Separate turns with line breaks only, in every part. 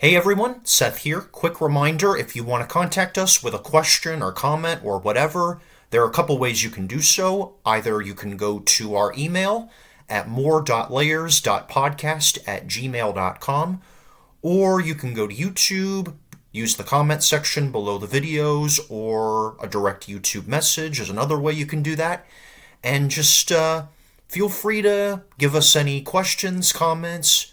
Hey everyone, Seth here. Quick reminder, if you want to contact us with a question or comment or whatever, there are a couple ways you can do so. Either you can go to our email at more.layers.podcast@gmail.com, or you can go to YouTube, use the comment section below the videos, or a direct YouTube message is another way you can do that. And just feel free to give us any questions, comments,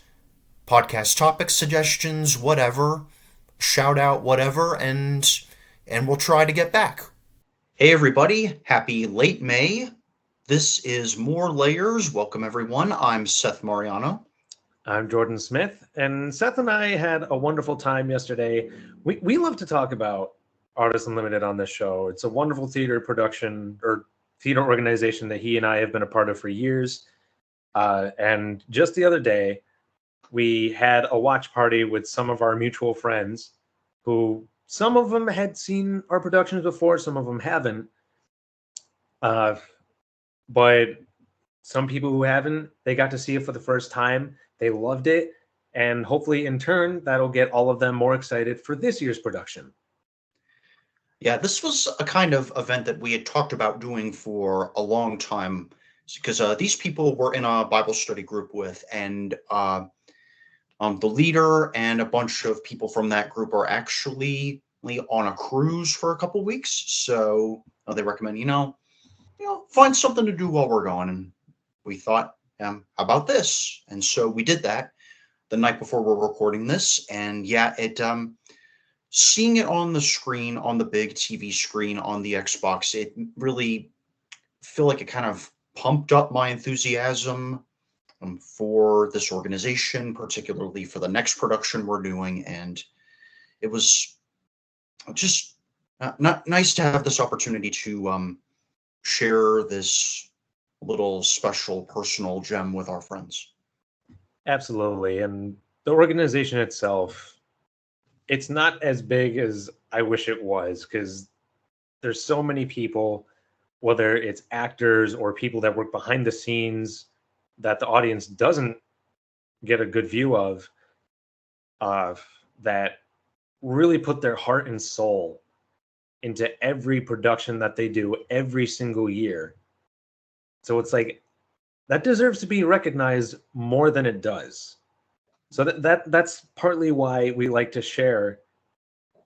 podcast topic suggestions, whatever, shout out, whatever, and we'll try to get back. Hey everybody, happy late May. This is More Layers. Welcome everyone. I'm Seth Mariano.
I'm Jordan Smith, and Seth and I had a wonderful time yesterday. We love to talk about Artists Unlimited on this show. It's a wonderful theater production or theater organization that he and I have been a part of for years. And just the other day, we had a watch party with some of our mutual friends who some of them had seen our productions before, some of them haven't. Uh, but some people who haven't, they got to see it for the first time. They loved it. And hopefully, in turn, that'll get all of them more excited for this year's production.
Yeah, this was a kind of event that we had talked about doing for a long time because these people were in a Bible study group with, and the leader and a bunch of people from that group are actually on a cruise for a couple weeks. So they recommend, find something to do while we're gone. And we thought, how about this? And so we did that the night before we're recording this. And yeah, seeing it on the screen, on the big TV screen, on the Xbox, it really feel like it kind of pumped up my enthusiasm for this organization, particularly for the next production we're doing. And it was just not nice to have this opportunity to share this little special personal gem with our friends.
Absolutely. And the organization itself, it's not as big as I wish it was because there's so many people, whether it's actors or people that work behind the scenes that the audience doesn't get a good view of, uh, that really put their heart and soul into every production that they do every single year. So it's like that deserves to be recognized more than it does. So that's partly why we like to share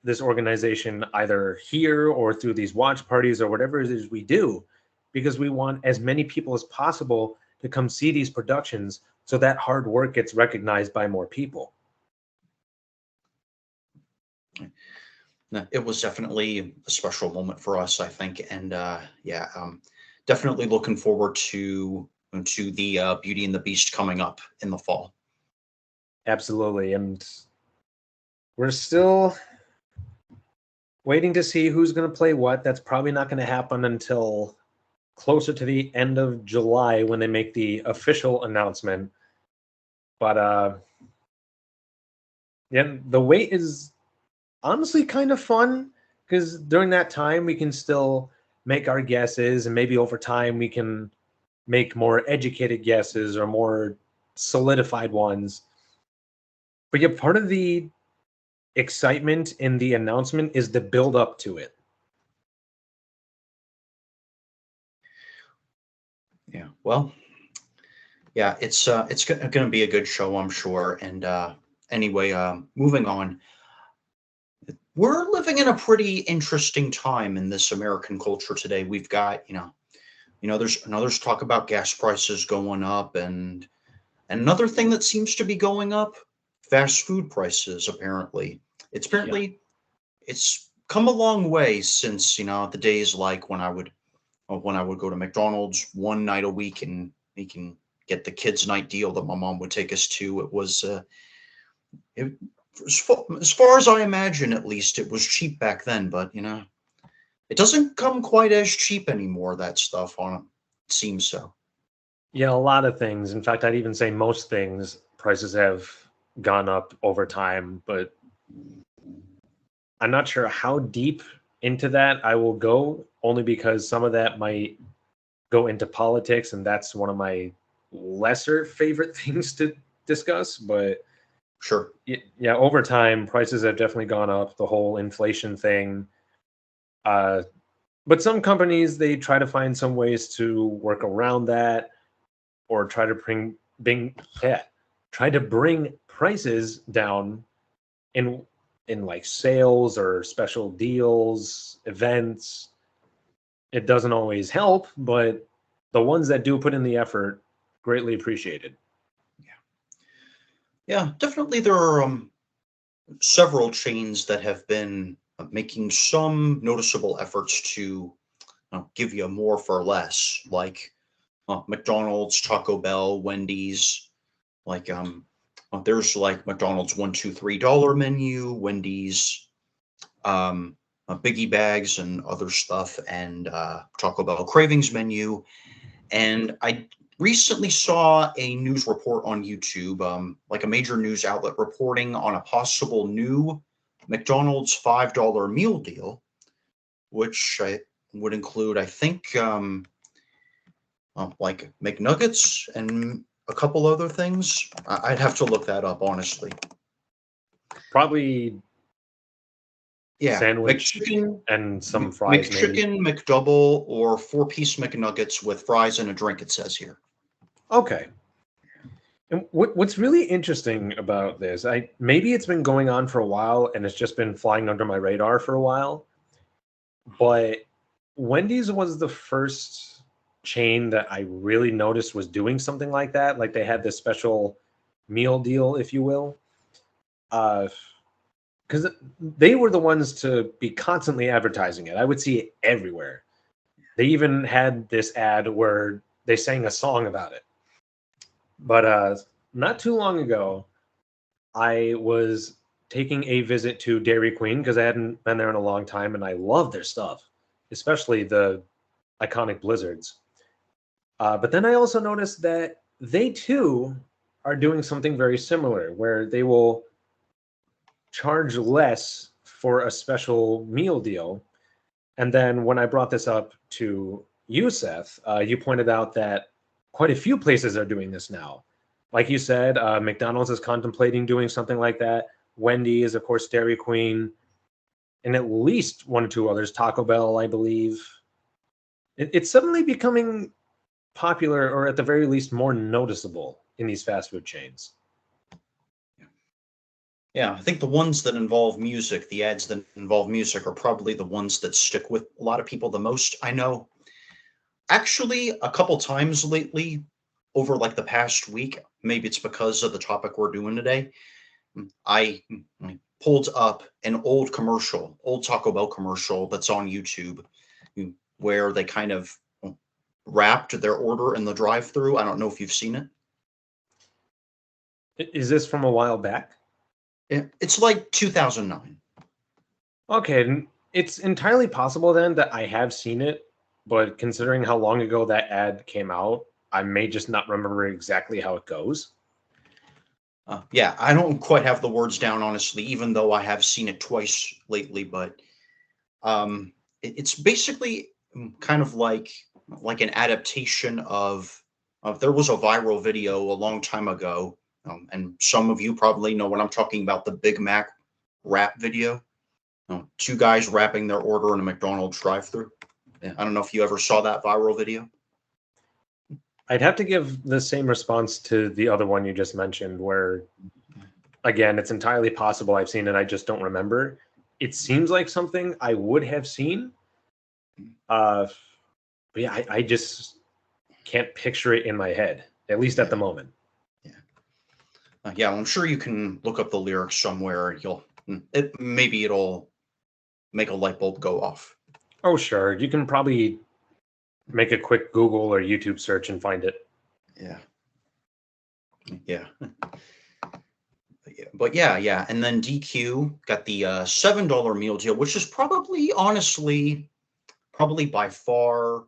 this organization either here or through these watch parties or whatever it is we do, because we want as many people as possible to come see these productions so that hard work gets recognized by more people.
It was definitely a special moment for us, I think, and definitely looking forward to the Beauty and the Beast coming up in the fall.
Absolutely. And we're still waiting to see who's going to play what. That's probably not going to happen until closer to the end of July when they make the official announcement. But yeah, the wait is honestly kind of fun because during that time we can still make our guesses, and maybe over time we can make more educated guesses or more solidified ones. But yeah, part of the excitement in the announcement is the build up to it.
Yeah, well, yeah, it's going to be a good show, I'm sure. And anyway, moving on, we're living in a pretty interesting time in this American culture today. We've got, there's talk about gas prices going up, and another thing that seems to be going up, fast food prices. Apparently,
Yeah.
it's come a long way since the days like when I would go to McDonald's one night a week and we can get the kids' night deal that my mom would take us to. It was, it, as far as I imagine, at least, it was cheap back then. But it doesn't come quite as cheap anymore. That stuff on it seems so.
Yeah, a lot of things. In fact, I'd even say most things prices have gone up over time, but I'm not sure how deep into that I will go, only because some of that might go into politics, and that's one of my lesser favorite things to discuss. But
Sure.
Yeah, over time, prices have definitely gone up, the whole inflation thing. Uh, but some companies, they try to find some ways to work around that or yeah, try to bring prices down in like sales or special deals, events. It doesn't always help, but the ones that do put in the effort, greatly appreciated.
Yeah, definitely there are several chains that have been making some noticeable efforts to give you more for less, like McDonald's, Taco Bell, Wendy's. Like there's like McDonald's $1, $2, $3 menu, Wendy's biggie bags and other stuff, and Taco Bell cravings menu. And I recently saw a news report on YouTube, like a major news outlet reporting on a possible new McDonald's $5 meal deal, which would include, I think, like McNuggets and a couple other things. I'd have to look that up, honestly.
Probably
Yeah,
sandwich
McChicken,
and some fries, maybe.
McChicken, McDouble, or four-piece McNuggets with fries and a drink, it says here.
Okay. And what's really interesting about this, maybe it's been going on for a while and it's just been flying under my radar for a while, but Wendy's was the first chain that I really noticed was doing something like that. Like they had this special meal deal, if you will. Because they were the ones to be constantly advertising it. I would see it everywhere. They even had this ad where they sang a song about it. But not too long ago, I was taking a visit to Dairy Queen because I hadn't been there in a long time, and I love their stuff, especially the iconic blizzards. But then I also noticed that they too are doing something very similar, where they will charge less for a special meal deal. And then when I brought this up to you, Seth, you pointed out that quite a few places are doing this now. Like you said, McDonald's is contemplating doing something like that. Wendy's, of course, Dairy Queen, and at least one or two others, Taco Bell, I believe. It's suddenly becoming popular, or at the very least, more noticeable in these fast food chains.
Yeah, I think the ones that involve music, the ads that involve music, are probably the ones that stick with a lot of people the most. I know actually a couple times lately, over like the past week, maybe it's because of the topic we're doing today, I pulled up an old commercial, old Taco Bell commercial that's on YouTube, where they kind of wrapped their order in the drive-through. I don't know if you've seen it.
Is this from a while back?
It's like 2009.
Okay, it's entirely possible then that I have seen it, but considering how long ago that ad came out, I may just not remember exactly how it goes.
Yeah, I don't quite have the words down, honestly, even though I have seen it twice lately. But it's basically kind of like an adaptation of there was a viral video a long time ago, and some of you probably know what I'm talking about, the Big Mac wrap video. Two guys wrapping their order in a McDonald's drive-through. Yeah, I don't know if you ever saw that viral video.
I'd have to give the same response to the other one you just mentioned, where, again, it's entirely possible I've seen it, I just don't remember. It seems like something I would have seen. But yeah, I just can't picture it in my head, at least at
Yeah,
the moment.
yeah, yeah. Well, I'm sure you can look up the lyrics somewhere. Maybe it'll make a light bulb go off.
Oh, sure. You can probably make a quick Google or YouTube search and find it.
Yeah, yeah. But yeah. And then DQ got the $7 meal deal, which is probably, honestly, probably by far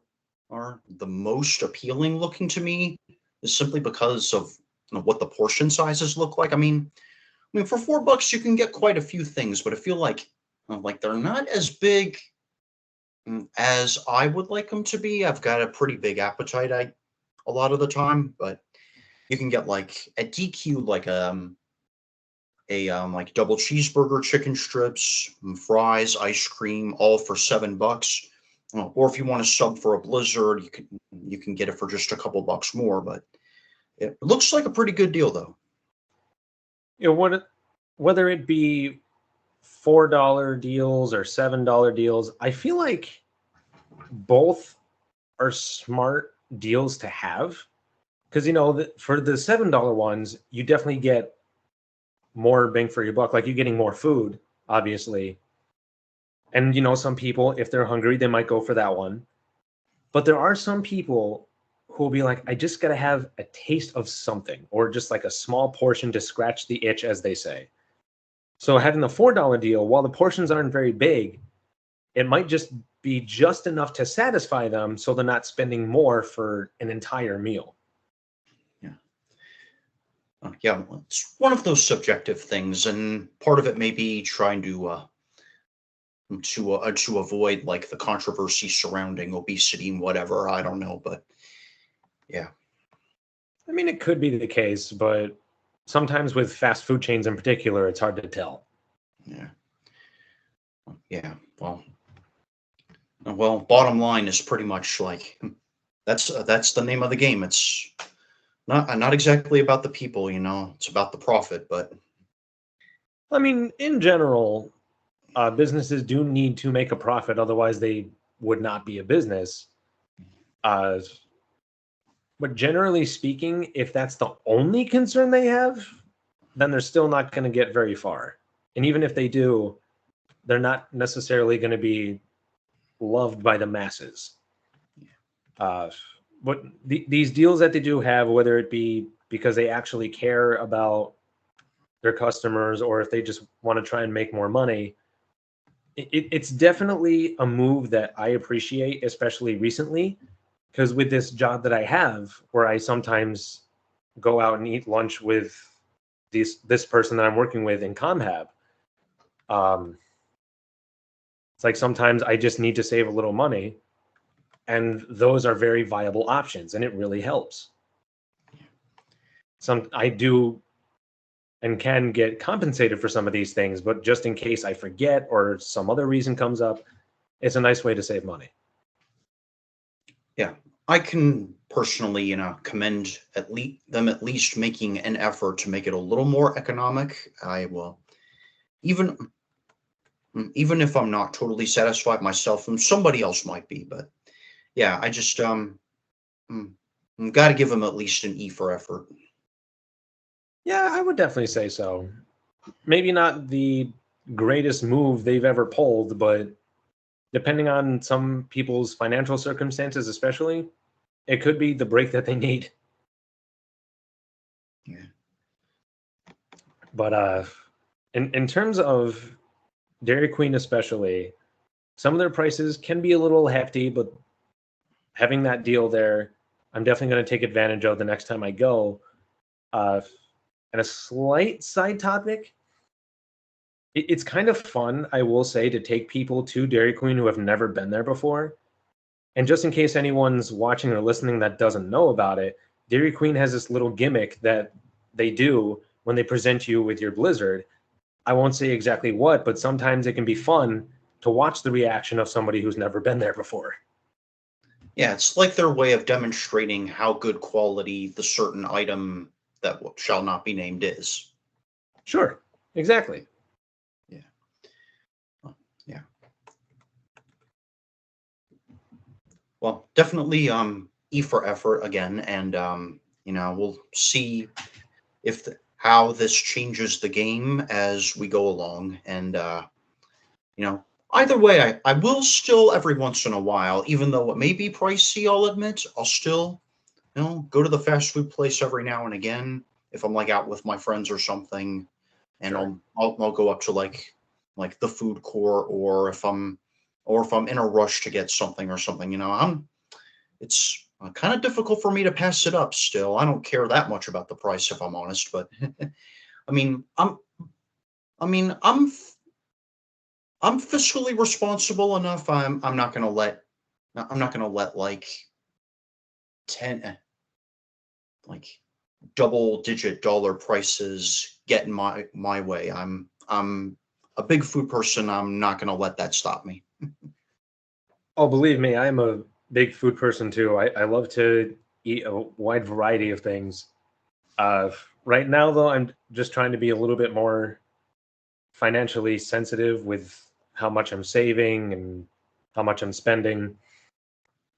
are the most appealing looking to me, is simply because of what the portion sizes look like. I mean, for $4 you can get quite a few things, but I feel like they're not as big as I would like them to be. I've got a pretty big appetite, a lot of the time, but you can get like at DQ like a like double cheeseburger, chicken strips, fries, ice cream, all for $7. Or if you want to sub for a Blizzard, you can get it for just a couple bucks more. But it looks like a pretty good deal, though.
Whether it be $4 deals or $7 deals, I feel like both are smart deals to have, because for the $7 ones, you definitely get more bang for your buck. Like, you're getting more food, obviously. And some people, if they're hungry, they might go for that one. But there are some people who will be like, I just got to have a taste of something, or just like a small portion to scratch the itch, as they say. So having the $4 deal, while the portions aren't very big, it might just be just enough to satisfy them, so they're not spending more for an entire meal.
Yeah. Yeah, it's one of those subjective things, and part of it may be trying to avoid like the controversy surrounding obesity and whatever. I don't know, but yeah,
I mean, it could be the case, but sometimes with fast food chains in particular, it's hard to tell.
yeah, yeah. Well, bottom line is pretty much like that's the name of the game. It's not exactly about the people, It's about the profit, but
I mean, in general, businesses do need to make a profit, otherwise they would not be a business. Uh, but generally speaking, if that's the only concern they have, then they're still not going to get very far. And even if they do, they're not necessarily going to be loved by the masses. Uh, but these deals that they do have, whether it be because they actually care about their customers or if they just want to try and make more money, it's definitely a move that I appreciate, especially recently, because with this job that I have, where I sometimes go out and eat lunch with this person that I'm working with in ComHab, it's like sometimes I just need to save a little money, and those are very viable options, and it really helps. I do and can get compensated for some of these things, but just in case I forget or some other reason comes up, it's a nice way to save money.
yeah, I can personally, commend at least making an effort to make it a little more economic. I will even even if I'm not totally satisfied myself, and somebody else might be, but yeah, I just got to give them at least an E for effort.
Yeah, I would definitely say so. Maybe not the greatest move they've ever pulled, but depending on some people's financial circumstances, especially, it could be the break that they need.
Yeah.
But in terms of Dairy Queen especially, some of their prices can be a little hefty, but having that deal there, I'm definitely going to take advantage of the next time I go. Uh, and a slight side topic, it's kind of fun, I will say, to take people to Dairy Queen who have never been there before. And just in case anyone's watching or listening that doesn't know about it, Dairy Queen has this little gimmick that they do when they present you with your Blizzard. I won't say exactly what, but sometimes it can be fun to watch the reaction of somebody who's never been there before.
Yeah, it's like their way of demonstrating how good quality the certain item that shall not be named is.
Sure, exactly.
Yeah. Yeah. Well, definitely E for effort again, and we'll see if how this changes the game as we go along, and either way, I will still every once in a while, even though it may be pricey, I'll admit, I'll still go to the fast food place every now and again if I'm like out with my friends or something, and
Sure.
I'll go up to like the food court, or if I'm in a rush to get something or something. It's kind of difficult for me to pass it up. Still, I don't care that much about the price if I'm honest, but I mean, I mean, I'm fiscally responsible enough. I'm not gonna let like 10 like double digit dollar prices get in my way. I'm a big food person. I'm not going to let that stop me.
Oh, believe me, I'm a big food person too. I love to eat a wide variety of things. Uh, right now, though, I'm just trying to be a little bit more financially sensitive with how much I'm saving and how much I'm spending,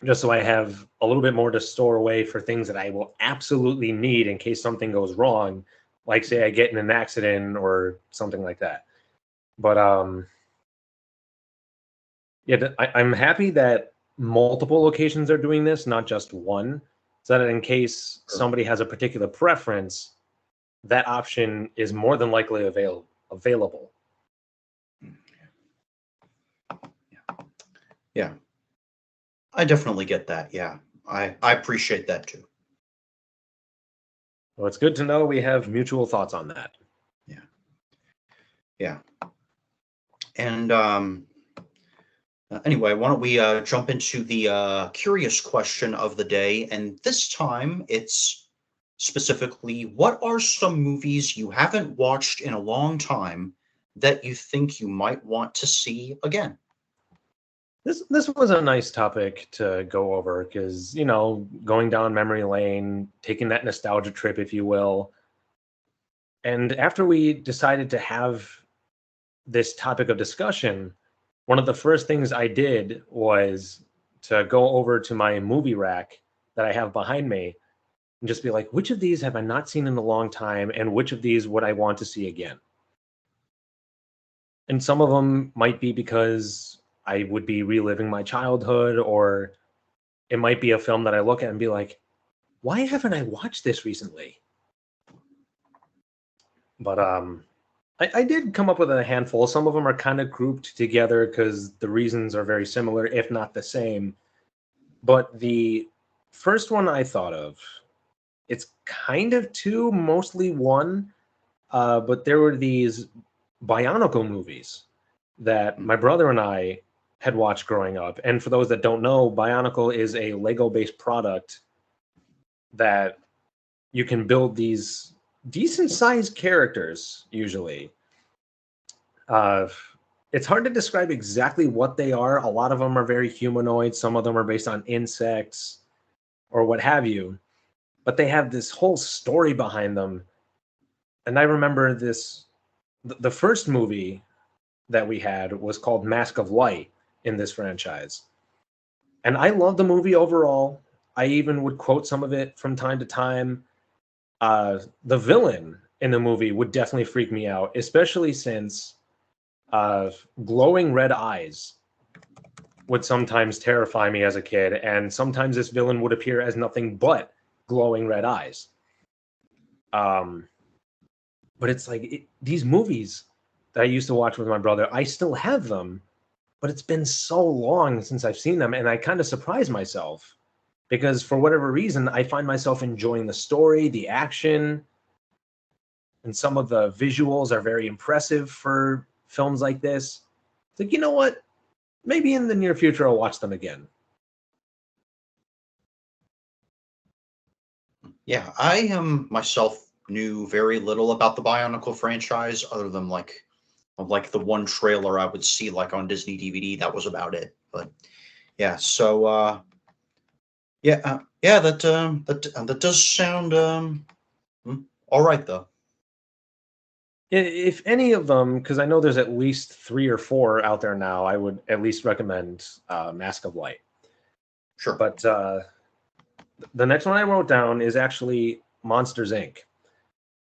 just so I have a little bit more to store away for things that I will absolutely need in case something goes wrong, like say I get in an accident or something like that. But yeah, I'm happy that multiple locations are doing this, not just one, so that in case
Sure.
somebody has a particular preference, that option is more than likely available.
Yeah, I definitely get that. Yeah, I appreciate that too.
Well, it's good to know we have mutual thoughts on that.
Yeah, yeah. And anyway, why don't we jump into the curious question of the day? And this time it's specifically, what are some movies you haven't watched in a long time that you think you might want to see again?
This was a nice topic to go over because, going down memory lane, taking that nostalgia trip, if you will. And after we decided to have this topic of discussion, one of the first things I did was to go over to my movie rack that I have behind me and just be like, which of these have I not seen in a long time, and which of these would I want to see again? And some of them might be because I would be reliving my childhood, or it might be a film that I look at and be like, why haven't I watched this recently? But I did come up with a handful. Some of them are kind of grouped together because the reasons are very similar, if not the same. But the first one I thought of, it's kind of two, mostly one. But there were these Bionicle movies that
Mm.
my brother and I had watched growing up. And for those that don't know, Bionicle is a Lego based product that you can build these decent sized characters usually. Uh, it's hard to describe exactly what they are. A lot of them are very humanoid, some of them are based on insects or what have you, but they have this whole story behind them. And I remember the first movie that we had was called Mask of Light in this franchise. And I love the movie overall. I even would quote some of it from time to time. The villain in the movie would definitely freak me out, especially since glowing red eyes would sometimes terrify me as a kid, and sometimes this villain would appear as nothing but glowing red eyes. Um, but it's like these movies that I used to watch with my brother, I still have them, but it's been so long since I've seen them, and I kind of surprise myself because for whatever reason, I find myself enjoying the story, the action, and some of the visuals are very impressive for films like this. It's like, you know what? Maybe in the near future, I'll watch them again.
Yeah, I myself knew very little about the Bionicle franchise other than like the one trailer I would see like on Disney DVD. That was about it. But yeah, so yeah, yeah, that does sound all right though.
If any of them, because I know there's at least three or four out there now, I would at least recommend Mask of Light.
Sure.
But the next one I wrote down is actually Monsters Inc.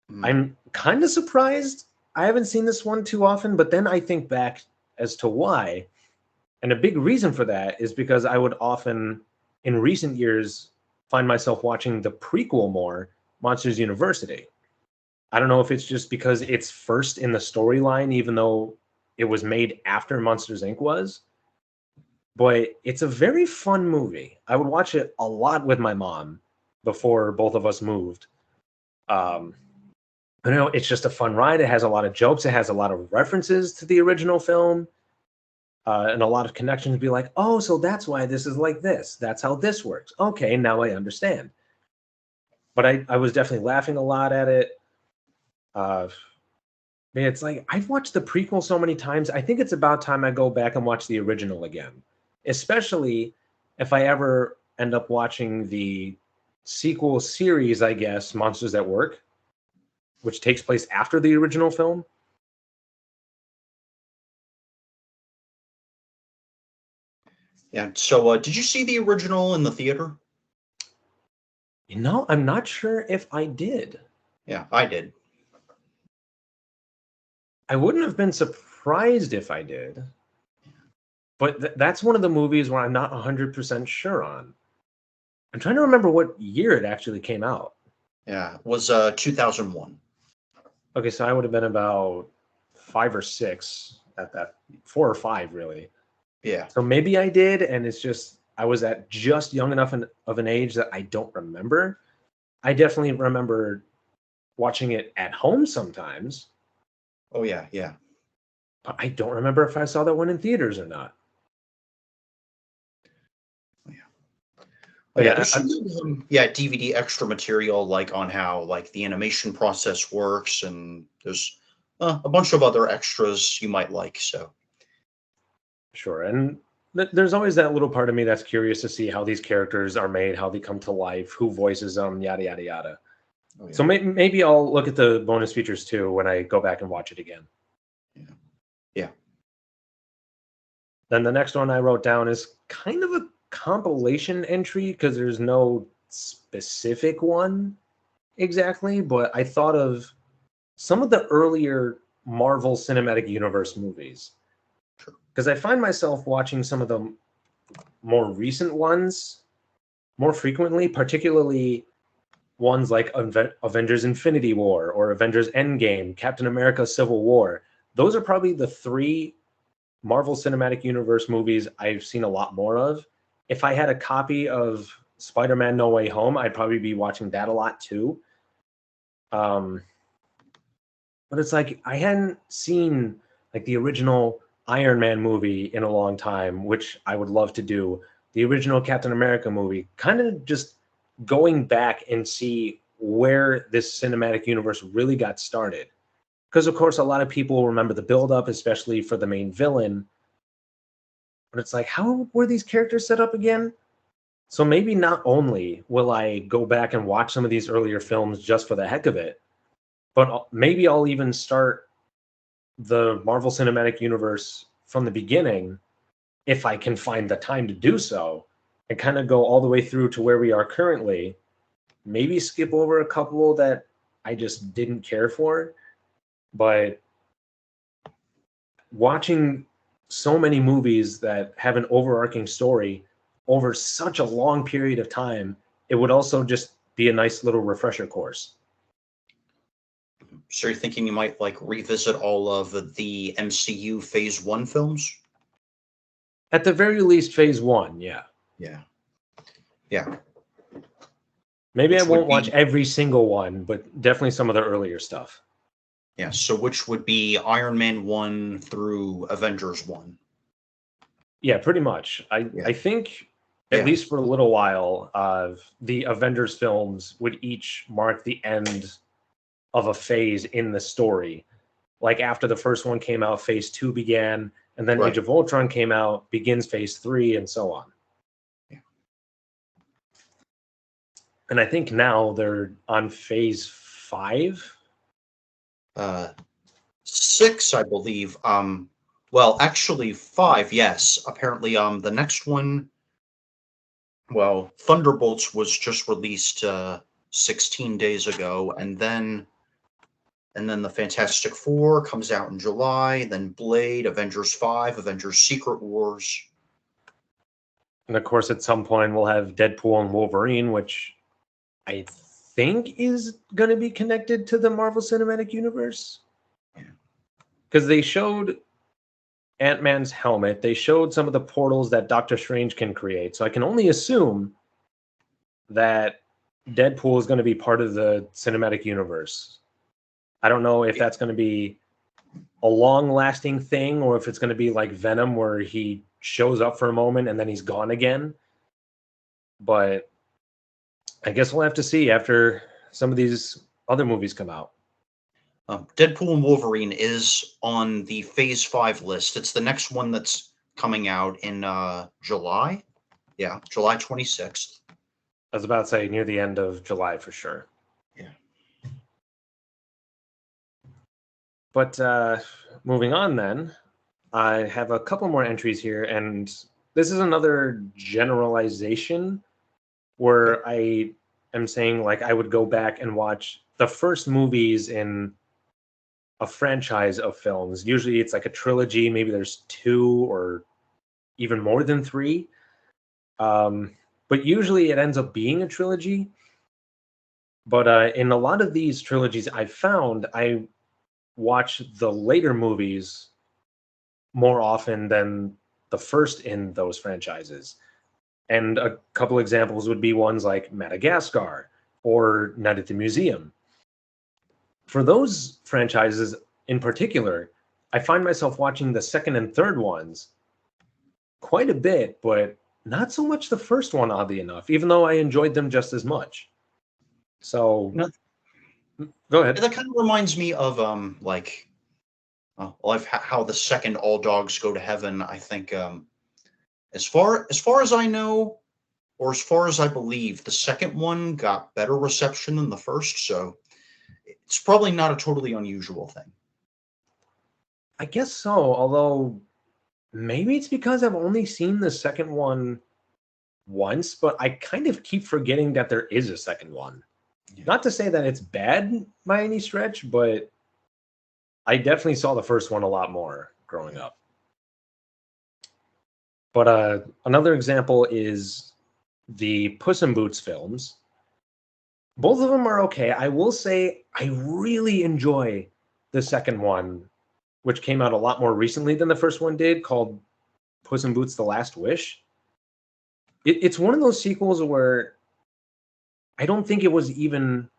Mm,
I'm kind of surprised I haven't seen this one too often, but then I think back as to why. And a big reason for that is because I would often, in recent years, find myself watching the prequel more, Monsters University. I don't know if it's just because it's first in the storyline, even though it was made after Monsters Inc. was, but it's a very fun movie. I would watch it a lot with my mom before both of us moved. Um, I know it's just a fun ride. It has a lot of jokes. It has a lot of references to the original film, and a lot of connections. Be like, oh, so that's why this is like this. That's how this works. Okay, now I understand. But I was definitely laughing a lot at it. Uh, Man, it's like I've watched the prequel so many times. I think it's about time I go back and watch the original again, especially if I ever end up watching the sequel series, I guess, Monsters at Work, which takes place after the original film.
Yeah. So, did you see the original in the theater?
I'm not sure if I did.
Yeah, I did.
I wouldn't have been surprised if I did, but that's one of the movies where I'm not 100% sure on. I'm trying to remember what year it actually came out.
Yeah, it was 2001.
Okay, so I would have been about 5 or 6 at that, 4 or 5 really.
Yeah.
So maybe I did, and it's just I was at just young enough of an age that I don't remember. I definitely remember watching it at home sometimes,
Oh yeah, yeah.
but I don't remember if I saw that one in theaters or not.
Oh, yeah. Oh
But
yeah,
yeah,
there's some yeah DVD extra material like on how like the animation process works, and there's a bunch of other extras you might like. So
sure. And there's always that little part of me that's curious to see how these characters are made, how they come to life, who voices them, yada yada yada.
oh yeah,
So maybe I'll look at the bonus features too when I go back and watch it again.
yeah, yeah.
Then the next one I wrote down is kind of a compilation entry because there's no specific one exactly, but I thought of some of the earlier Marvel Cinematic Universe movies
Sure.
because I find myself watching some of the more recent ones more frequently, particularly ones like Avengers Infinity War or Avengers Endgame, Captain America Civil War. Those are probably the three Marvel Cinematic Universe movies I've seen a lot more of. If I had a copy of Spider-Man No Way Home, I'd probably be watching that a lot too. Um, but it's like I hadn't seen like the original Iron Man movie in a long time, which I would love to do. The original Captain America movie, kind of just going back and see where this cinematic universe really got started. Because of course, a lot of people remember the build-up, especially for the main villain. But it's like, how were these characters set up again? So maybe not only will I go back and watch some of these earlier films just for the heck of it, but maybe I'll even start the Marvel Cinematic Universe from the beginning if I can find the time to do so and kind of go all the way through to where we are currently. Maybe skip over a couple that I just didn't care for, but watching so many movies that have an overarching story over such a long period of time, it would also just be a nice little refresher course.
So you're thinking you might like revisit all of the MCU Phase One films?
At the very least, phase one, yeah.
Yeah, yeah.
Maybe I
Which would
won't watch
be
every single one, but definitely some of the earlier stuff.
yeah. So which would be Iron Man 1 through Avengers 1?
Yeah, pretty much.
Yeah,
I think at
yeah,
least for a little while, the Avengers films would each mark the end of a phase in the story. Like after the first one came out, phase two began, and then Age
right.
of Ultron came out, begins phase three, and so on.
Yeah.
And I think now they're on phase five.
Uh, 6, I believe. Well, actually 5, yes. Apparently, the next one, well, Thunderbolts was just released 16 days ago, and then the Fantastic Four comes out in July, then Blade, Avengers 5, Avengers Secret Wars.
And of course, at some point, we'll have Deadpool and Wolverine, which I think is going to be connected to the Marvel Cinematic Universe.
Yeah.
Because they showed Ant-Man's helmet, they showed some of the portals that Doctor Strange can create. So I can only assume that Deadpool is going to be part of the cinematic universe. I don't know if
Yeah.
that's going to be a long-lasting thing or if it's going to be like Venom where he shows up for a moment and then he's gone again. But I guess we'll have to see after some of these other movies come out.
Deadpool and Wolverine is on the Phase 5 list. It's the next one that's coming out in July. Yeah, July 26th.
I was about to say near the end of July for sure.
Yeah.
But moving on then, I have a couple more entries here, and this is another generalization where I am saying like I would go back and watch the first movies in a franchise of films. Usually it's like a trilogy, maybe there's two or even more than three. But usually it ends up being a trilogy. But in a lot of these trilogies I've found, I watch the later movies more often than the first in those franchises. And a couple examples would be ones like Madagascar or Night at the Museum. For those franchises in particular, I find myself watching the second and third ones quite a bit, but not so much the first one, oddly enough, even though I enjoyed them just as much. So,
No,
go ahead.
that kind of reminds me of how the second All Dogs Go to Heaven. I think as far as I know, or as far as I believe, the second one got better reception than the first, so it's probably not a totally unusual thing.
I guess so, although maybe it's because I've only seen the second one once, but I kind of keep forgetting that there is a second one.
Yeah.
Not to say that it's bad by any stretch, but I definitely saw the first one a lot more growing up. But another example is the Puss in Boots films. Both of them are okay. I will say I really enjoy the second one, which came out a lot more recently than the first one did, called Puss in Boots: The Last Wish. It's one of those sequels where I don't think it was even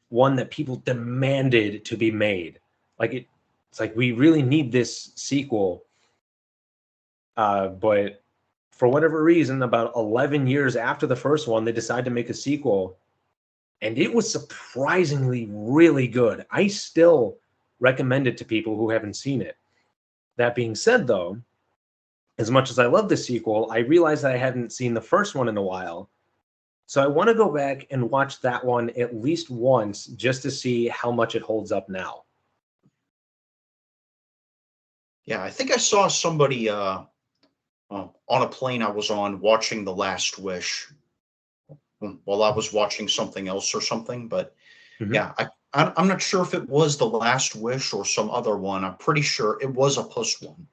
one that people demanded to be made. Like it's like we really need this sequel. But for whatever reason, about 11 years after the first one, they decided to make a sequel, and it was surprisingly really good. I still recommend it to people who haven't seen it. That being said, though, as much as I love the sequel, I realized that I hadn't seen the first one in a while. So I want to go back and watch that one at least once just to see how much it holds up now.
Yeah, I think I saw somebody on a plane I was on watching The Last Wish while I was watching something else or something. But
Mhm.
yeah, I'm not sure if it was The Last Wish or some other one. I'm pretty sure it was a Puss one.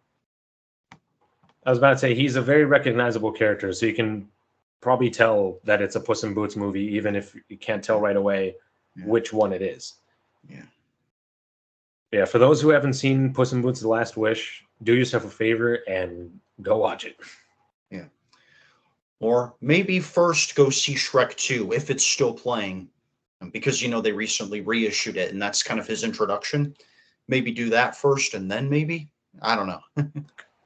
I was about to say he's a very recognizable character, so you can probably tell that it's a Puss in Boots movie, even if you can't tell right away which one it is.
Yeah.
Yeah, for those who haven't seen Puss in Boots: The Last Wish, do yourself a favor and go watch it.
Yeah. Or maybe first go see Shrek 2 if it's still playing, because they recently reissued it, and that's kind of his introduction. Maybe do that first, and then maybe I don't know.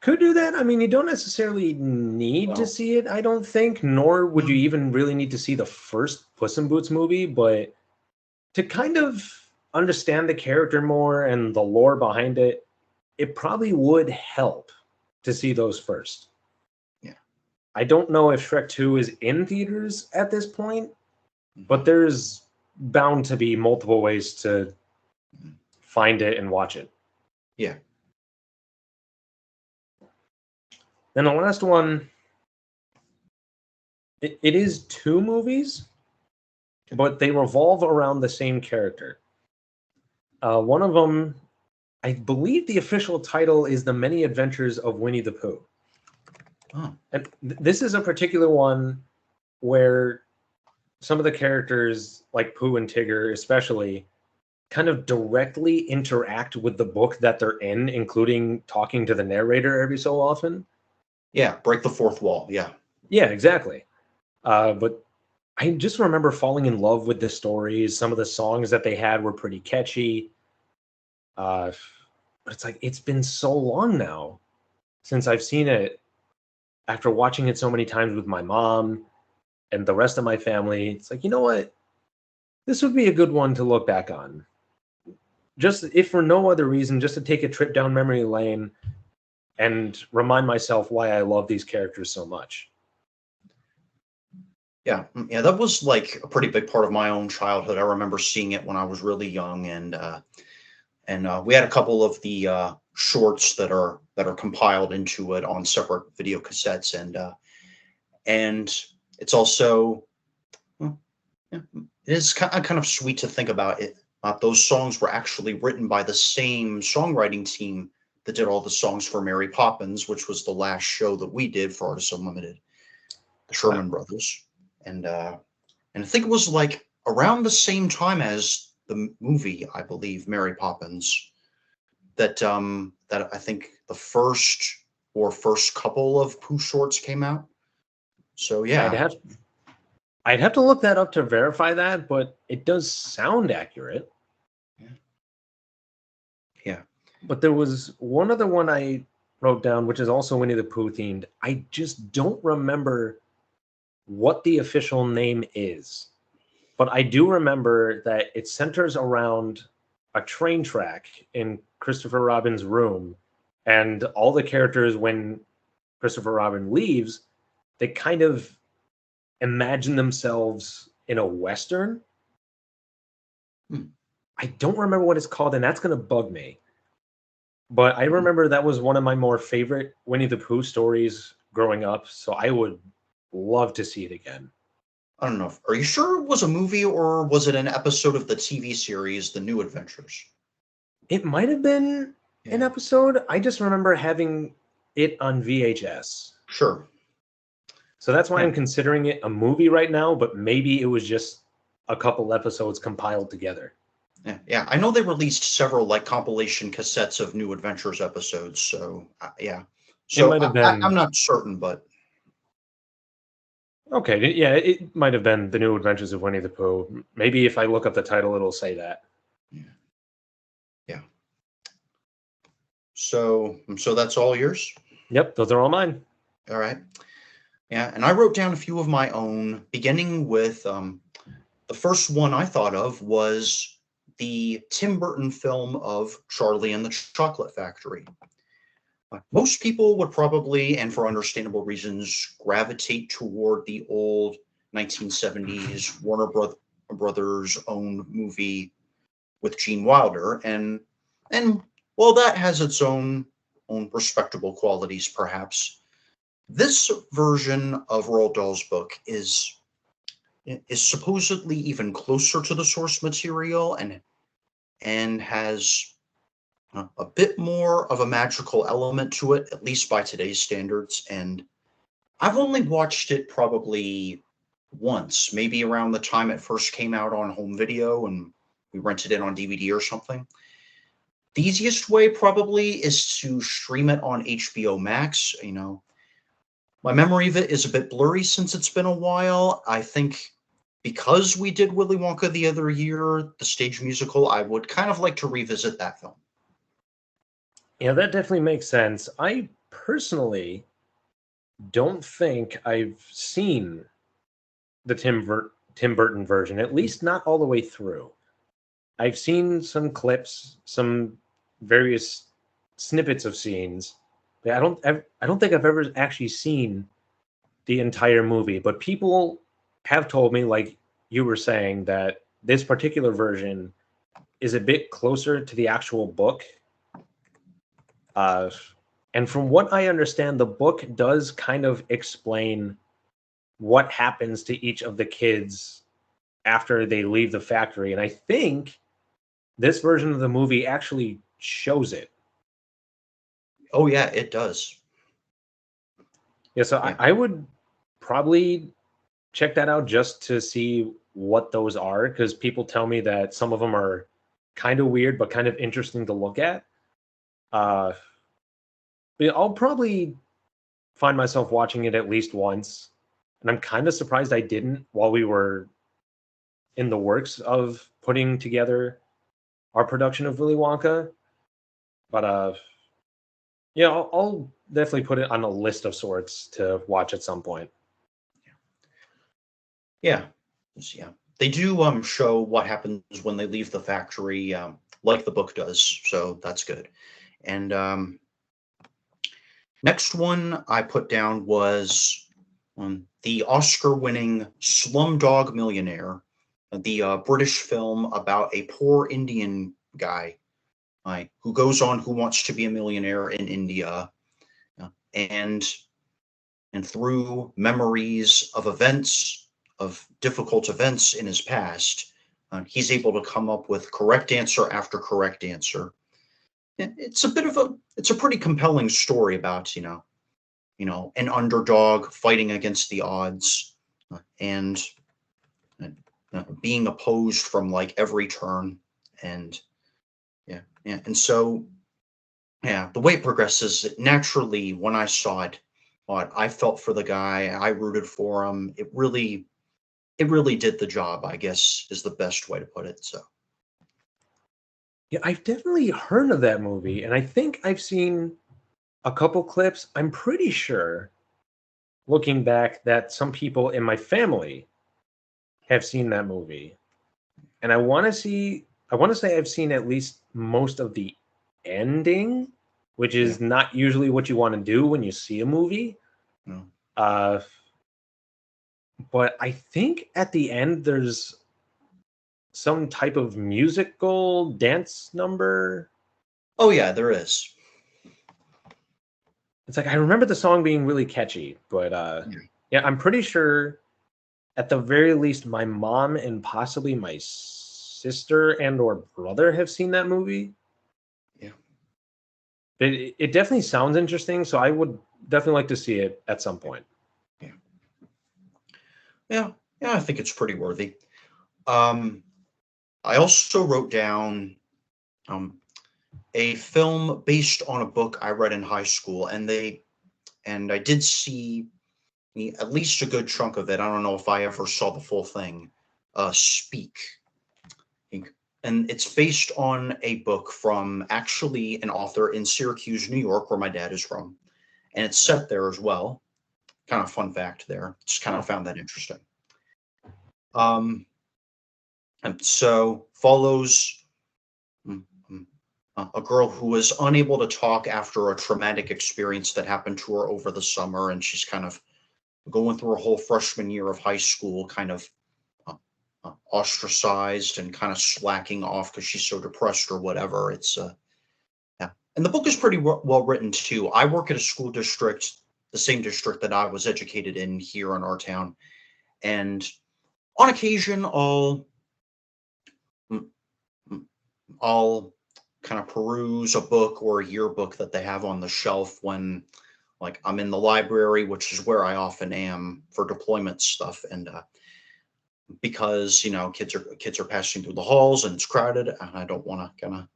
Could do that. I mean, you don't necessarily need to
Well,
see it, I don't think, nor would you even really need to see the first Puss in Boots movie, but to kind of understand the character more and the lore behind it, it probably would help to see those first.
Yeah.
I don't know if Shrek 2 is in theaters at this point, but there's bound to be multiple ways to find it and watch it.
Yeah.
Then the last one, it is two movies, but they revolve around the same character. One of them, I believe the official title is The Many Adventures of Winnie the Pooh.
Oh.
And this is a particular one where some of the characters, like Pooh and Tigger especially, kind of directly interact with the book that they're in, including talking to the narrator every so often.
Yeah, break the fourth wall. Yeah.
Yeah, exactly. But I just remember falling in love with the stories. Some of the songs that they had were pretty catchy. But it's like, it's been so long now since I've seen it after watching it so many times with my mom and the rest of my family. It's like, you know what? This would be a good one to look back on. just if for no other reason, just to take a trip down memory lane and remind myself why I love these characters so much.
Yeah, yeah, that was like a pretty big part of my own childhood. I remember seeing it when I was really young, and we had a couple of the shorts that are compiled into it on separate video cassettes, and it's also well, yeah, it is kind of sweet to think about it. Those songs were actually written by the same songwriting team that did all the songs for Mary Poppins, which was the last show that we did for Artists Unlimited, the
Wow.
Sherman Brothers, and uh, and I think it was like around the same time as the movie, I believe, Mary Poppins, that I think the first couple of Pooh shorts came out. So
I'd
yeah,
have I'd have to look that up to verify that, but it does sound accurate.
yeah, yeah.
But there was one other one I wrote down, which is also Winnie the Pooh themed. I just don't remember what the official name is, but I do remember that it centers around a train track in Christopher Robin's room, and all the characters, when Christopher Robin leaves, they kind of imagine themselves in a western.
Hmm.
I don't remember what it's called, and that's going to bug me. But I remember that was one of my more favorite Winnie the Pooh stories growing up, so I would love to see it again.
I don't know. Are you sure it was a movie or was it an episode of the TV series The New Adventures?
It might have been an
Yeah,
episode. I just remember having it on VHS.
sure.
So that's why
Yeah,
I'm considering it a movie right now, but maybe it was just a couple episodes compiled together.
yeah, yeah. I know they released several like compilation cassettes of New Adventures episodes. So yeah.
It
So
might have
I'm
been
not certain, but
okay. Yeah, it might have been The New Adventures of Winnie the Pooh. Maybe if I look up the title, it'll say that.
yeah, yeah. So that's all yours.
Yep, those are all mine.
All right. Yeah, and I wrote down a few of my own, beginning with the first one I thought of was the Tim Burton film of Charlie and the Chocolate Factory. Most people would probably, and for understandable reasons, gravitate toward the old 1970s Brothers owned movie with Gene Wilder, and while that has its own respectable qualities, perhaps this version of Roald Dahl's book is supposedly even closer to the source material and has a bit more of a magical element to it, at least by today's standards. And I've only watched it probably once, maybe around the time it first came out on home video and we rented it on DVD or something. The easiest way probably is to stream it on HBO Max. My memory of it is a bit blurry since it's been a while. I think because we did Willy Wonka the other year, the stage musical, I would kind of like to revisit that film.
Yeah, that definitely makes sense. I personally don't think I've seen the Tim Burton version, at least not all the way through. I've seen some clips, some various snippets of scenes. But I don't think I've ever actually seen the entire movie, but people have told me, like you were saying, that this particular version is a bit closer to the actual book. Uh, and from what I understand, the book does kind of explain what happens to each of the kids after they leave the factory. And I think this version of the movie actually shows it.
Oh yeah, it does.
Yeah, so
Yeah.
I would probably check that out just to see what those are, because people tell me that some of them are kind of weird but kind of interesting to look at. Uh, but yeah, I'll probably find myself watching it at least once, and I'm kind of surprised I didn't while we were in the works of putting together our production of Willy Wonka. But yeah, I'll definitely put it on a list of sorts to watch at some point.
Yeah. Yeah. They do show what happens when they leave the factory. like the book does. So that's good. And next one I put down was the Oscar-winning Slumdog Millionaire, the British film about a poor Indian guy, who goes on, who wants to be a millionaire in India, and through memories of events, of difficult events in his past, he's able to come up with correct answer after correct answer. It's a bit of a, it's a pretty compelling story about, an underdog fighting against the odds, and being opposed from like every turn. And and so the way it progresses, naturally, when I saw it, I felt for the guy. I rooted for him. It really did the job, I guess, is the best way to put it. So
Yeah, I've definitely heard of that movie, and I think I've seen a couple clips. I'm pretty sure, looking back, that some people in my family have seen that movie. And I want to say I've seen at least most of the ending, which
yeah,
is not usually what you want to do when you see a movie.
no.
Uh, but I think at the end there's some type of musical dance number.
Oh yeah, there is.
It's like I remember the song being really catchy, but
Yeah,
yeah, I'm pretty sure at the very least my mom and possibly my sister and or brother have seen that movie.
yeah,
But it definitely sounds interesting, so I would definitely like to see it at some point.
yeah, yeah, yeah. I think it's pretty worthy. Um, I also wrote down um, a film based on a book I read in high school, and I did see at least a good chunk of it. I don't know if I ever saw the full thing. Speak, and it's based on a book from actually an author in Syracuse, New York, where my dad is from, and it's set there as well. Kind of fun fact there. Just kind of
Oh,
found that interesting. Um, and so follows mm, mm, a girl who was unable to talk after a traumatic experience that happened to her over the summer, and she's kind of going through a whole freshman year of high school, kind of ostracized and kind of slacking off because she's so depressed or whatever. It's yeah, and the book is pretty well written too. I work at a school district, the same district that I was educated in here in our town, and on occasion, mm, mm, I'll kind of peruse a book or a yearbook that they have on the shelf when, like, I'm in the library, which is where I often am for deployment stuff, and because kids are passing through the halls and it's crowded, and I don't want to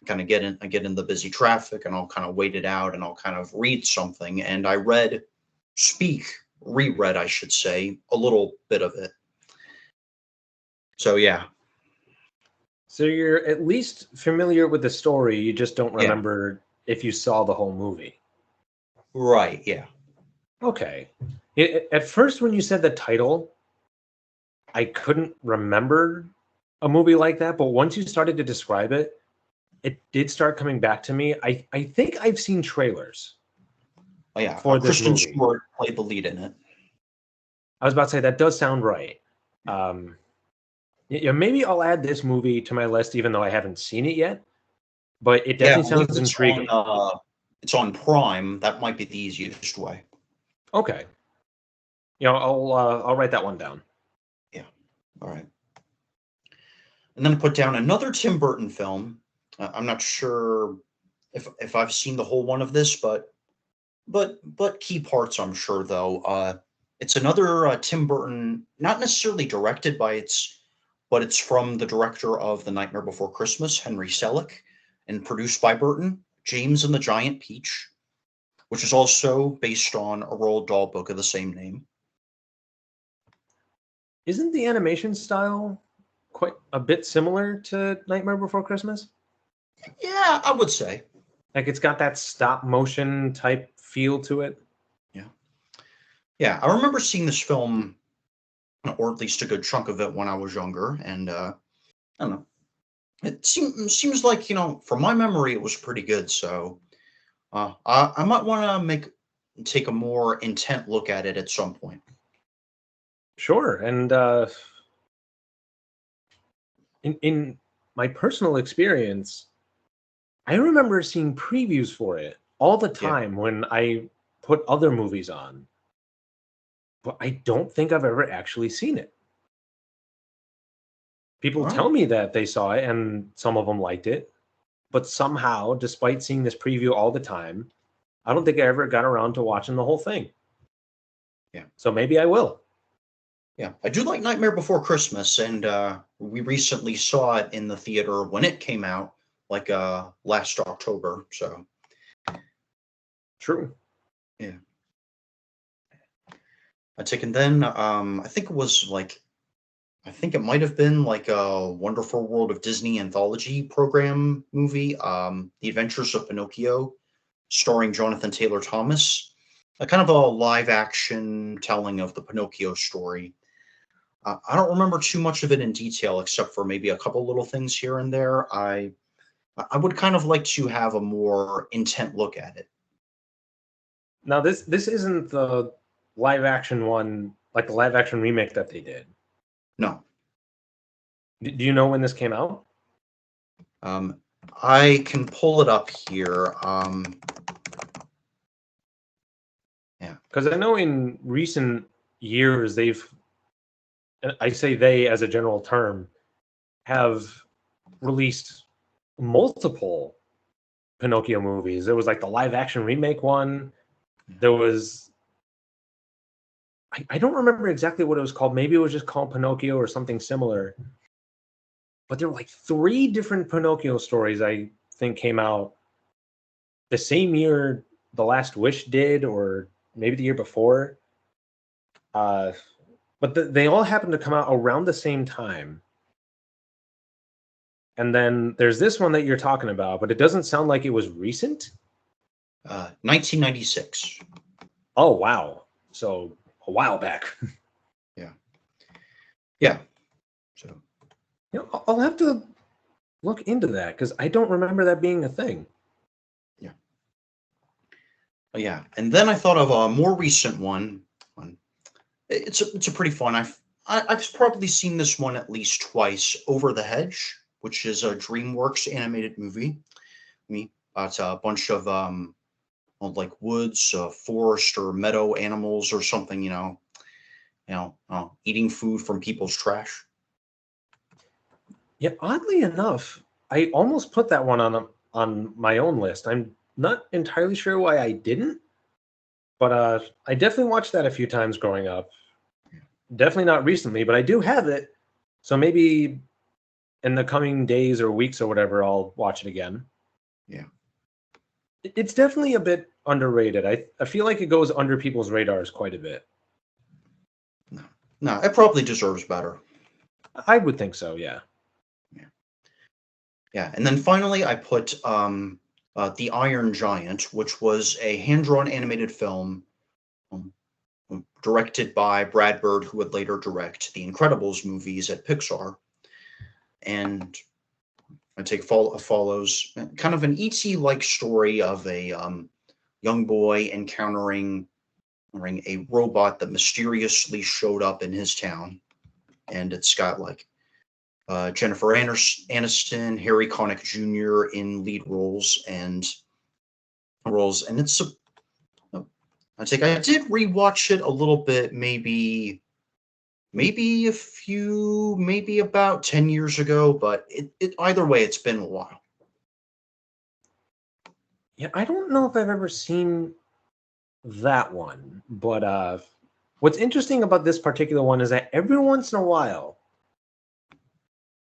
kind of get in the busy traffic, and I'll kind of wait it out, and I'll kind of read something. And I reread, I should say, a little bit of it. So yeah,
so you're at least familiar with the story, you just don't
yeah,
remember if you saw the whole movie.
right, yeah,
Okay. At first, when you said the title, I couldn't remember a movie like that, but once you started to describe it, it did start coming back to me. I think I've seen trailers
oh yeah.
for this
Kristen
movie.
Stewart played the lead in it.
I was about to say that does sound right. Um, yeah, maybe I'll add this movie to my list, even though I haven't seen it yet. But it
Yeah, I
definitely
believe
sounds intriguing.
it's on Prime. That might be the easiest way.
Okay, I'll write that one down.
Yeah. All right. And then I put down another Tim Burton film. I'm not sure if I've seen the whole one of this, but key parts I'm sure though. It's another Tim Burton, not necessarily directed by but it's from the director of The Nightmare Before Christmas, Henry Selick, and produced by Burton, James and the Giant Peach, which is also based on a Roald Dahl book of the same name.
Isn't the animation style quite a bit similar to Nightmare Before Christmas?
Yeah, I would say.
Like it's got that stop motion type feel to it.
Yeah. Yeah, I remember seeing this film, or at least a good chunk of it when I was younger, and I don't know. It seems like, from my memory, it was pretty good. So I might want to take a more intent look at it at some point.
Sure. And in my personal experience, I remember seeing previews for it all the
Yeah.
time when I put other movies on, but I don't think I've ever actually seen it. People
All right.
tell me that they saw it and some of them liked it, but somehow, despite seeing this preview all the time, I don't think I ever got around to watching the whole thing.
Yeah.
So maybe I will.
Yeah. I do like Nightmare Before Christmas, and we recently saw it in the theater when it came out, like last October. So
True.
yeah. I take and then I think it was like I think it might have been like a Wonderful World of Disney anthology program movie, The Adventures of Pinocchio, starring Jonathan Taylor Thomas. A kind of a live action telling of the Pinocchio story. I don't remember too much of it in detail, except for maybe a couple little things here and there. I would kind of like to have a more intent look at it.
Now this isn't the live action one, like the live action remake that they did.
No,
Do you know when this came out?
um, I can pull it up here. Yeah,
Because I know in recent years they've, and I say they as a general term, have released multiple Pinocchio movies. There was like the live action remake one. There was, I don't remember exactly what it was called. Maybe it was just called Pinocchio or something similar. But there were like three different Pinocchio stories I think came out the same year The Last Wish did, or maybe the year before. Uh, but they all happened to come out around the same time. And then there's this one that you're talking about, but it doesn't sound like it was recent.
1996.
Oh, wow. So a while back.
Yeah, yeah. So
I'll have to look into that because I don't remember that being a thing.
yeah, yeah. And then I thought of a more recent one. It's a pretty fun. I've probably seen this one at least twice. Over the Hedge, which is a DreamWorks animated movie. Me, it's a bunch of like woods, forest, or meadow animals or something. Eating food from people's trash.
Yeah, oddly enough, I almost put that one on my own list. I'm not entirely sure why I didn't, but I definitely watched that a few times growing up. Definitely not recently, but I do have it. So maybe in the coming days or weeks or whatever, I'll watch it again.
Yeah.
It's definitely a bit underrated. I feel like it goes under people's radars quite a bit.
No, no, it probably deserves better.
I would think so, yeah.
Yeah. Yeah. And then finally, I put The Iron Giant, which was a hand drawn animated film um, directed by Brad Bird, who would later direct the Incredibles movies at Pixar. And I take follows kind of an ET like story of a young boy encountering a robot that mysteriously showed up in his town. And it's got like Jennifer Aniston, Harry Connick Jr. in lead roles, and I did rewatch it a little bit, maybe about 10 years ago, but it either way, it's been a while.
Yeah, I don't know if I've ever seen that one, but what's interesting about this particular one is that every once in a while,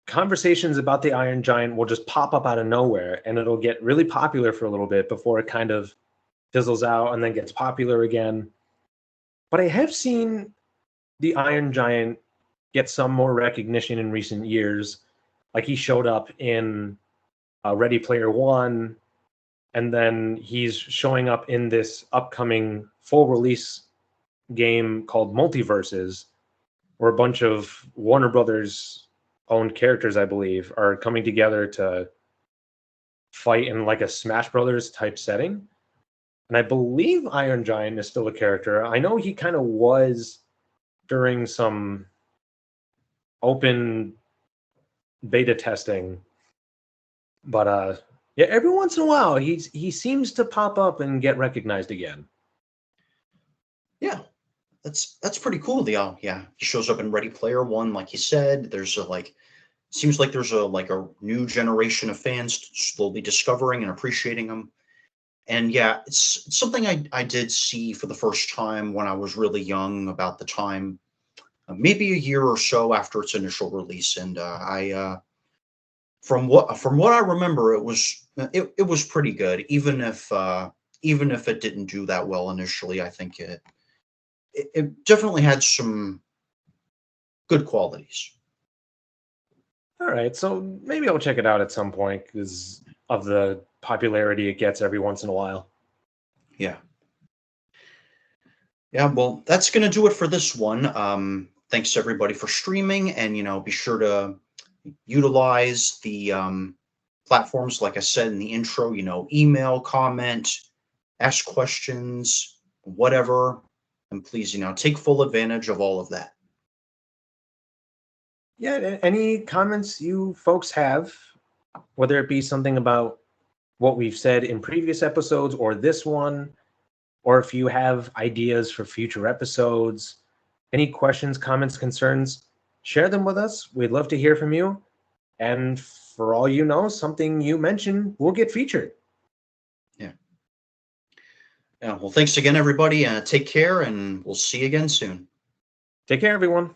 conversations about the Iron Giant will just pop up out of nowhere and it'll get really popular for a little bit before it kind of fizzles out and then gets popular again. But I have seen the Iron Giant get some more recognition in recent years. Like he showed up in Ready Player One, and then he's showing up in this upcoming full release game called Multiverses, where a bunch of Warner Brothers owned characters, I believe, are coming together to fight in like a Smash Brothers type setting. And I believe Iron Giant is still a character. I know he kind of was during some open beta testing, but yeah, every once in a while he seems to pop up and get recognized again.
Yeah, that's pretty cool. Yeah, he shows up in Ready Player One, like you said. There's a like seems like there's a new generation of fans slowly discovering and appreciating him. And yeah, it's something I did see for the first time when I was really young, about the time, maybe a year or so after its initial release. And I from what I remember, it was pretty good, even if it didn't do that well initially. I think it definitely had some good qualities.
All right, so maybe I'll check it out at some point because of the popularity it gets every once in a while.
Yeah. Yeah, well, that's going to do it for this one. Thanks everybody for streaming, and be sure to utilize the platforms like I said in the intro. Email, comment, ask questions, whatever, and please, take full advantage of all of that.
Yeah, any comments you folks have, whether it be something about what we've said in previous episodes or this one, or if you have ideas for future episodes, any questions, comments, concerns, share them with us. We'd love to hear from you. And for all you know, something you mention will get featured.
Yeah. Yeah. Well, thanks again, everybody. Take care, and we'll see you again soon.
Take care, everyone.